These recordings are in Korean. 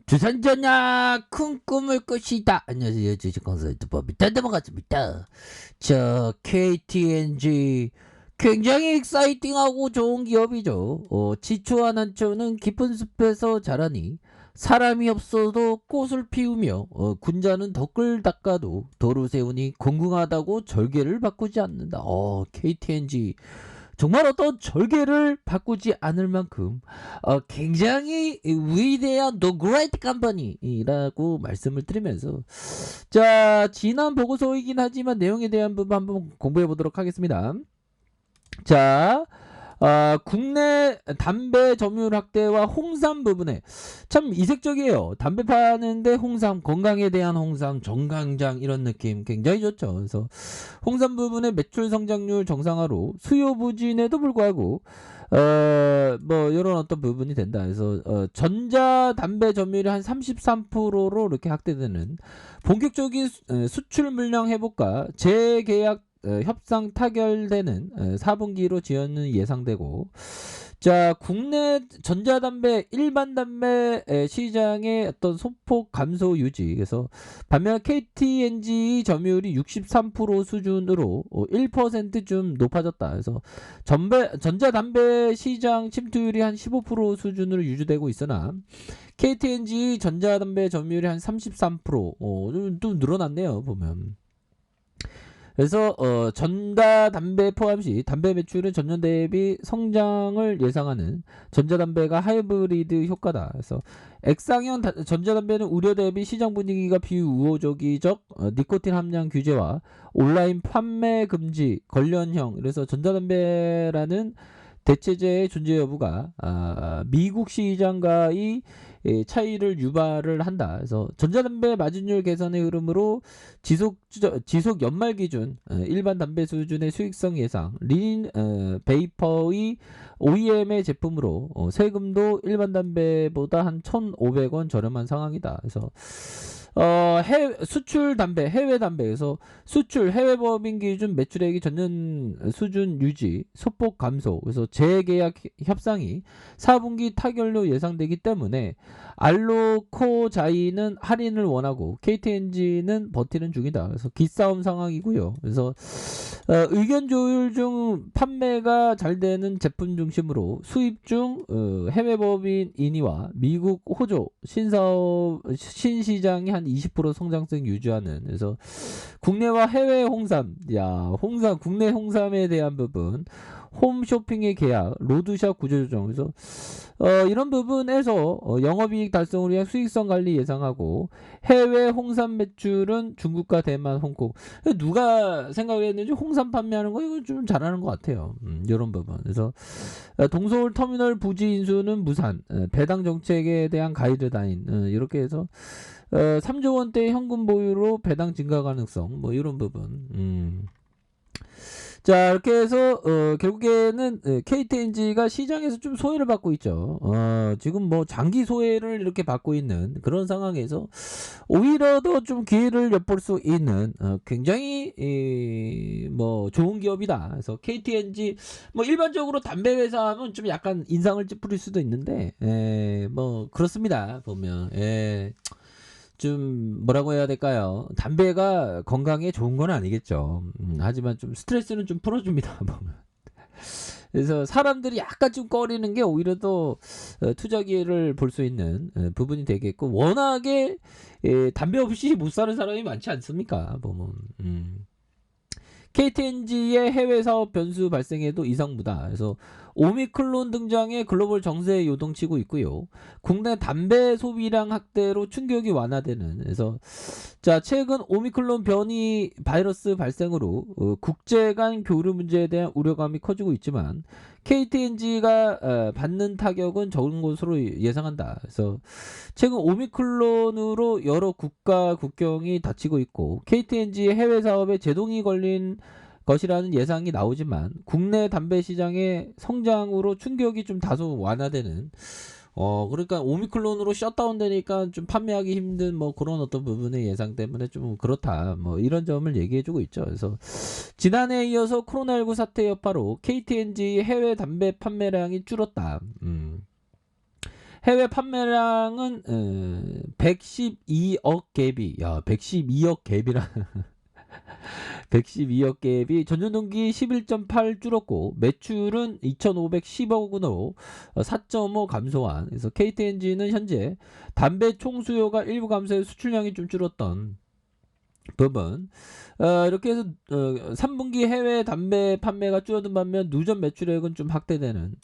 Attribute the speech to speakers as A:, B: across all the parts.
A: 주선전야 큰 꿈을 것이다. 안녕하세요. 주식consultant 법이다. 넘어갔습니다. 자, KTNG 굉장히 익사이팅하고 좋은 기업이죠. 지초와 난초는 깊은 숲에서 자라니 사람이 없어도 꽃을 피우며 군자는 덕을 닦아도 도로 세우니 공공하다고 절개를 바꾸지 않는다. KTNG 정말 어떤 절개를 바꾸지 않을 만큼 굉장히 위대한 The Great Company라고 말씀을 드리면서 자, 지난 보고서이긴 하지만 내용에 대한 부분 한번 공부해 보도록 하겠습니다. 자, 국내 담배 점유율 확대와 홍삼 부분에 참 이색적이에요. 담배 파는데 홍삼, 건강에 대한 홍삼, 정강장 이런 느낌 굉장히 좋죠. 그래서 홍삼 부분의 매출 성장률 정상화로 수요 부진에도 불구하고 뭐 이런 어떤 부분이 된다. 그래서 전자 담배 점유율이 한 33%로 이렇게 확대되는 본격적인 수출 물량 회복과 재계약 협상 타결되는 4분기로 지연은 예상되고 자 국내 전자담배 일반 담배 시장의 어떤 소폭 감소 유지 그래서 반면 KTNG 점유율이 63% 수준으로 1%좀 높아졌다. 그래서 전자담배 시장 침투율이 한 15% 수준으로 유지되고 있으나 KTNG 전자담배 점유율이 한 33% 좀 늘어났네요 보면. 그래서 전자담배 포함 시 담배 매출은 전년 대비 성장을 예상하는 전자담배가 하이브리드 효과다. 그래서 액상형 전자담배는 우려 대비 시장 분위기가 비우호적이적 니코틴 함량 규제와 온라인 판매 금지 관련형 그래서 전자담배라는 대체제의 존재 여부가 미국 시장과의 차이를 유발을 한다. 그래서 전자담배 마진율 개선의 흐름으로 지속 연말 기준 일반 담배 수준의 수익성 예상 린 베이퍼의 OEM의 제품으로 세금도 일반 담배보다 한 1,500원 저렴한 상황이다. 그래서 수출 담배, 해외 담배에서 수출 해외 법인 기준 매출액이 전년 수준 유지, 소폭 감소. 그래서 재계약 협상이 4분기 타결로 예상되기 때문에 알로코자이는 할인을 원하고 KTNG는 버티는 중이다. 그래서 기싸움 상황이고요. 그래서 의견 조율 중 판매가 잘 되는 제품 중심으로 수입 중 해외 법인 인이와 미국 호조 신사업 신시장이 한 20% 성장성 유지하는 그래서 국내와 해외 홍삼 홍삼 국내 홍삼에 대한 부분 홈쇼핑의 계약 로드샵 구조조정 그래서 이런 부분에서 영업이익 달성을 위한 수익성 관리 예상하고 해외 홍삼 매출은 중국과 대만, 홍콩 누가 생각했는지 홍삼 판매하는 거 이거 좀 잘하는 것 같아요. 이런 부분 그래서 동서울 터미널 부지 인수는 무산 배당 정책에 대한 가이드라인 이렇게 해서 3조 원대 현금 보유로 배당 증가 가능성 뭐 이런 부분 자 이렇게 해서 결국에는 KTNG가 시장에서 좀 소외를 받고 있죠. 지금 뭐 장기 소외를 이렇게 받고 있는 그런 상황에서 오히려 더 좀 기회를 엿볼 수 있는 굉장히 뭐 좋은 기업이다. 그래서 KTNG 뭐 일반적으로 담배 회사 하면 좀 약간 인상을 찌푸릴 수도 있는데 뭐 그렇습니다. 보면 좀 뭐라고 해야 될까요? 담배가 건강에 좋은 건 아니겠죠. 하지만 좀 스트레스는 좀 풀어줍니다. 보면. 그래서 사람들이 약간 좀 꺼리는 게 오히려 더 투자 기회를 볼 수 있는 부분이 되겠고 워낙에 담배 없이 못 사는 사람이 많지 않습니까? 보면. KTNG의 해외 사업 변수 발생에도 이상무다. 그래서 오미클론 등장에 글로벌 정세에 요동치고 있고요. 국내 담배 소비량 확대로 충격이 완화되는. 그래서 자 최근 오미클론 변이 바이러스 발생으로 국제 간 교류 문제에 대한 우려감이 커지고 있지만 KTNG가 받는 타격은 적은 것으로 예상한다. 그래서 최근 오미클론으로 여러 국가 국경이 닫히고 있고 KTNG의 해외 사업에 제동이 걸린 것이라는 예상이 나오지만 국내 담배 시장의 성장으로 충격이 좀 다소 완화되는 그러니까 오미클론으로 셧다운 되니까 좀 판매하기 힘든 뭐 그런 어떤 부분의 예상 때문에 좀 그렇다 뭐 이런 점을 얘기해주고 있죠. 그래서 지난해에 이어서 코로나19 사태 여파로 KTNG 해외 담배 판매량이 줄었다. 해외 판매량은 112억 갭이, 야 112억 갭이라 112억 갭이 전년 동기 11.8 줄었고, 매출은 2,510억 원으로 4.5 감소한. 그래서 KTNG는 현재 담배 총 수요가 일부 감소해 수출량이 좀 줄었던 부분. 이렇게 해서 3분기 해외 담배 판매가 줄어든 반면 누전 매출액은 좀 확대되는.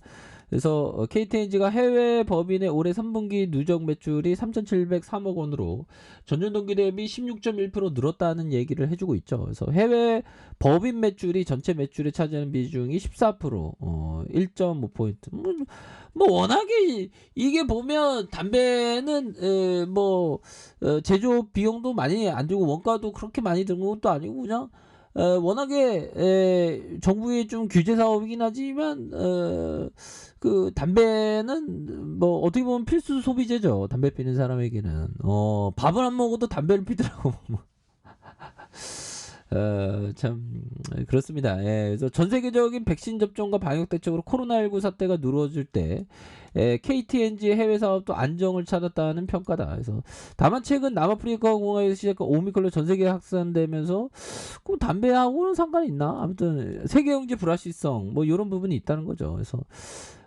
A: 그래서 KTNG가 해외 법인의 올해 3분기 누적 매출이 3,703억 원으로 전년 동기 대비 16.1% 늘었다는 얘기를 해주고 있죠. 그래서 해외 법인 매출이 전체 매출에 차지하는 비중이 14%, 1.5포인트. 뭐 워낙에 이게 보면 담배는 제조업 비용도 많이 안 들고 원가도 그렇게 많이 드는 것도 아니고 그냥 워낙에 정부의 좀 규제 사업이긴 하지만 그 담배는 뭐 어떻게 보면 필수 소비재죠. 담배 피는 사람에게는 밥을 안 먹어도 담배를 피더라고. 참 그렇습니다. 예, 그래서 전 세계적인 백신 접종과 방역 대책으로 코로나19 사태가 누러질 때 KTNG 해외 사업도 안정을 찾았다는 평가다. 그래서 다만 최근 남아프리카 공화에서 시작한 오미크론 전 세계 확산되면서 그 담배하고는 상관이 있나? 아무튼 세계 경제 불확실성 뭐 이런 부분이 있다는 거죠. 그래서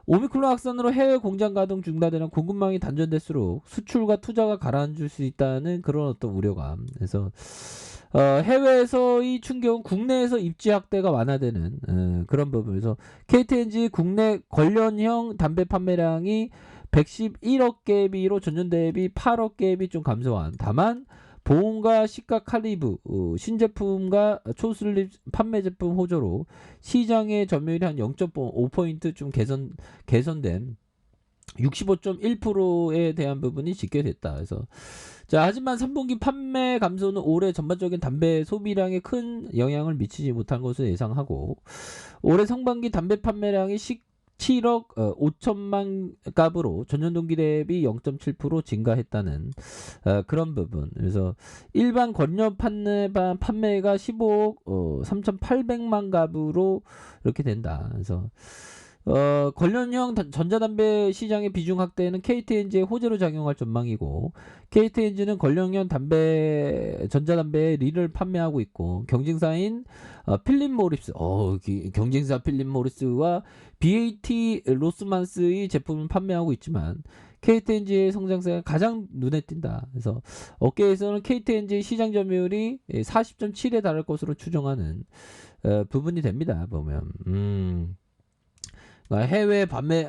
A: 오미크론 확산으로 해외 공장 가동 중단되는 공급망이 단절될수록 수출과 투자가 가라앉을 수 있다는 그런 어떤 우려감. 그래서 해외에서의 충격은 국내에서 입지 확대가 완화되는 그런 부분에서 KTNG 국내 관련형 담배 판매량이 111억 개비로 전년 대비 8억 개비 좀 감소한. 다만 보온과 시가 칼리브 신제품과 초슬립 판매 제품 호조로 시장의 점유율이 한 0.5포인트 좀 개선된 65.1%에 대한 부분이 집계됐다. 그래서 자, 하지만 3분기 판매 감소는 올해 전반적인 담배 소비량에 큰 영향을 미치지 못한 것으로 예상하고, 올해 상반기 담배 판매량이 17억 5천만 값으로 전년 동기 대비 0.7% 증가했다는 그런 부분. 그래서 일반 건료 판매가 15억 3,800만 값으로 이렇게 된다. 그래서 관련형 전자담배 시장의 비중 확대는 KTNG의 호재로 작용할 전망이고, KTNG는 관련형 전자담배의 릴을 판매하고 있고, 경쟁사인 필립 모리스, 경쟁사 필립 모리스와 BAT 로스만스의 제품을 판매하고 있지만 KTNG의 성장세가 가장 눈에 띈다. 그래서 업계에서는 KTNG의 시장 점유율이 40.7에 달할 것으로 추정하는 부분이 됩니다. 보면. 해외 담배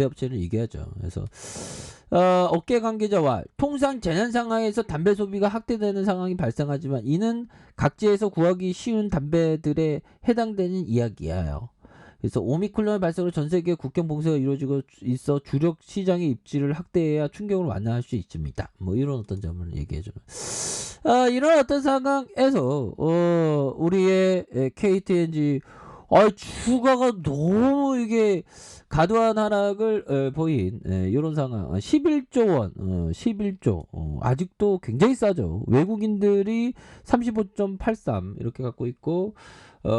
A: 업체를 얘기하죠. 그래서 업계 관계자와 통상 재난 상황에서 담배 소비가 확대되는 상황이 발생하지만 이는 각지에서 구하기 쉬운 담배들에 해당되는 이야기예요. 그래서 오미크론의 발생으로 전 세계 국경 봉쇄가 이루어지고 있어 주력 시장의 입지를 확대해야 충격을 완화할 수 있습니다. 뭐 이런 어떤 점을 얘기해주는. 이런 어떤 상황에서 우리의 KTNG 주가가 너무 이게 과도한 하락을 보인 이런 상황. 11조 원, 11조. 아직도 굉장히 싸죠. 외국인들이 35.83 이렇게 갖고 있고,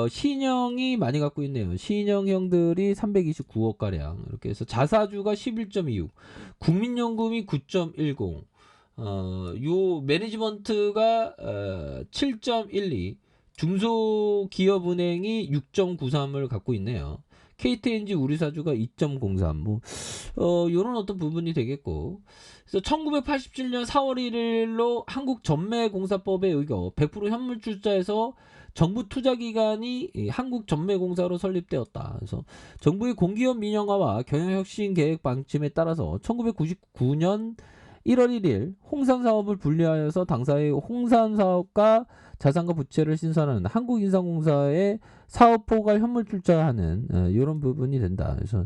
A: 신형이 많이 갖고 있네요. 신형형들이 329억 가량 이렇게 해서 자사주가 11.26, 국민연금이 9.10, 요 매니지먼트가 7.12, 중소기업은행이 6.93을 갖고 있네요. KTNG 우리사주가 2.03, 요런 어떤 부분이 되겠고. 그래서 1987년 4월 1일로 한국전매공사법에 의거 100% 현물 출자해서 정부 투자기관이 한국전매공사로 설립되었다. 그래서 정부의 공기업 민영화와 경영혁신 계획 방침에 따라서 1999년 1월 1일 홍산사업을 분리하여서 당사의 홍산사업과 자산과 부채를 신설하는 한국인삼공사의 사업포괄 현물 출자하는 이런 부분이 된다. 그래서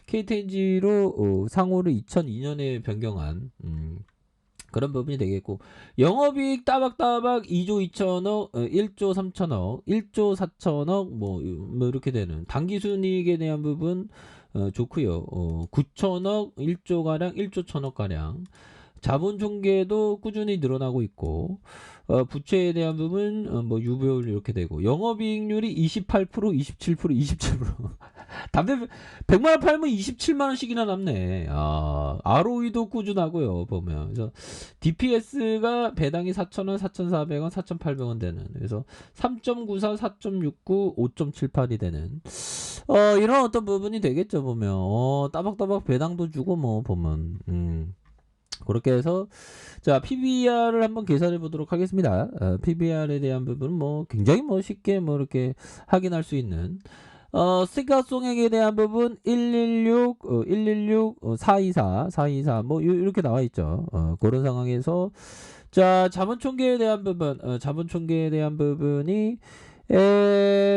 A: KTNG로 상호를 2002년에 변경한 그런 부분이 되겠고, 영업이익 따박따박 2조 2천억, 1조 3천억, 1조 4천억 뭐 이렇게 되는 당기순이익에 대한 부분 좋고요. 9천억, 1조 가량, 1조 천억 가량. 자본 총계도 꾸준히 늘어나고 있고, 부채에 대한 부분, 뭐, 유보율 이렇게 되고, 영업이익률이 28%, 27%, 27%. 담배 100만원 팔면 27만원씩이나 남네. ROE도 꾸준하고요, 보면. 그래서, DPS가 배당이 4,000원, 4,400원, 4,800원 되는. 그래서, 3.94, 4.69, 5.78이 되는. 이런 어떤 부분이 되겠죠, 보면. 따박따박 배당도 주고, 뭐, 보면. 그렇게 해서 자 PBR을 한번 계산해 보도록 하겠습니다. PBR에 대한 부분은 뭐 굉장히 뭐 쉽게 뭐 이렇게 확인할 수 있는 시가총액에 대한 부분 116, 424, 424 뭐 이렇게 나와 있죠. 그런 상황에서 자 자본총계에 대한 부분, 자본총계에 대한 부분이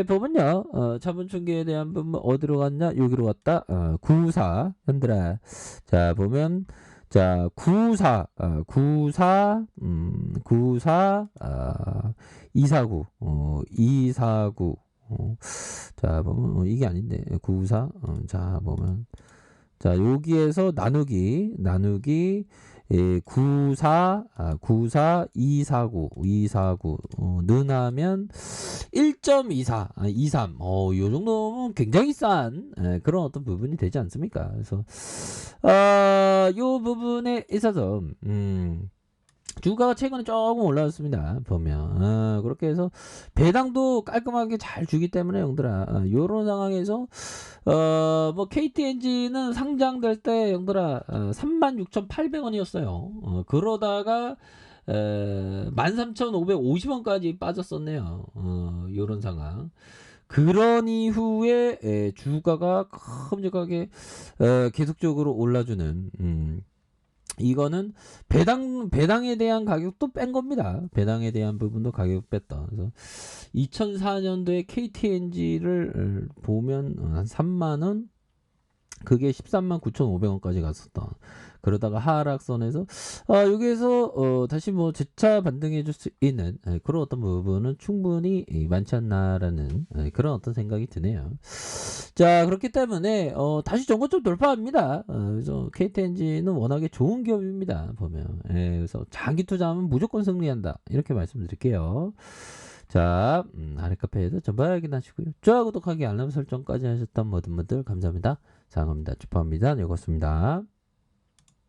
A: 보면요, 자본총계에 대한 부분 어디로 갔냐? 여기로 갔다. 94 현들아. 자 보면. 자, 249, 249, 자, 보면, 이게 아닌데, 94, 자, 보면, 자, 여기에서 나누기, 94, 249, 능하면 1.24, 23, 요 정도면 굉장히 싼, 그런 어떤 부분이 되지 않습니까? 그래서, 요 부분에 있어서, 주가가 최근에 조금 올라왔습니다. 보면 그렇게 해서 배당도 깔끔하게 잘 주기 때문에 형들아 요런 상황에서 뭐 KTNG는 상장될 때 형들아 36,800원이었어요. 그러다가 13,550원까지 빠졌었네요. 요런 상황. 그런 이후에 주가가 큼직하게 계속적으로 올라주는 이거는 배당에 대한 가격도 뺀 겁니다. 배당에 대한 부분도 가격 뺐다. 그래서 2004년도에 KTNG를 보면 한 3만원, 그게 13만 9,500원까지 갔었다. 그러다가 하락선에서 여기에서 다시 뭐 재차 반등해 줄 수 있는 그런 어떤 부분은 충분히 많지 않나라는 그런 어떤 생각이 드네요. 자 그렇기 때문에 다시 전고점 돌파합니다. 그래서 KTNG는 워낙에 좋은 기업입니다. 보면 그래서 장기 투자하면 무조건 승리한다 이렇게 말씀드릴게요. 자 아래카페에도 전부 확인하시고요. 좋아요 구독하기 알람 설정까지 하셨던 모든 분들 감사합니다. 장합니다. 축하합니다. 읽었습니다.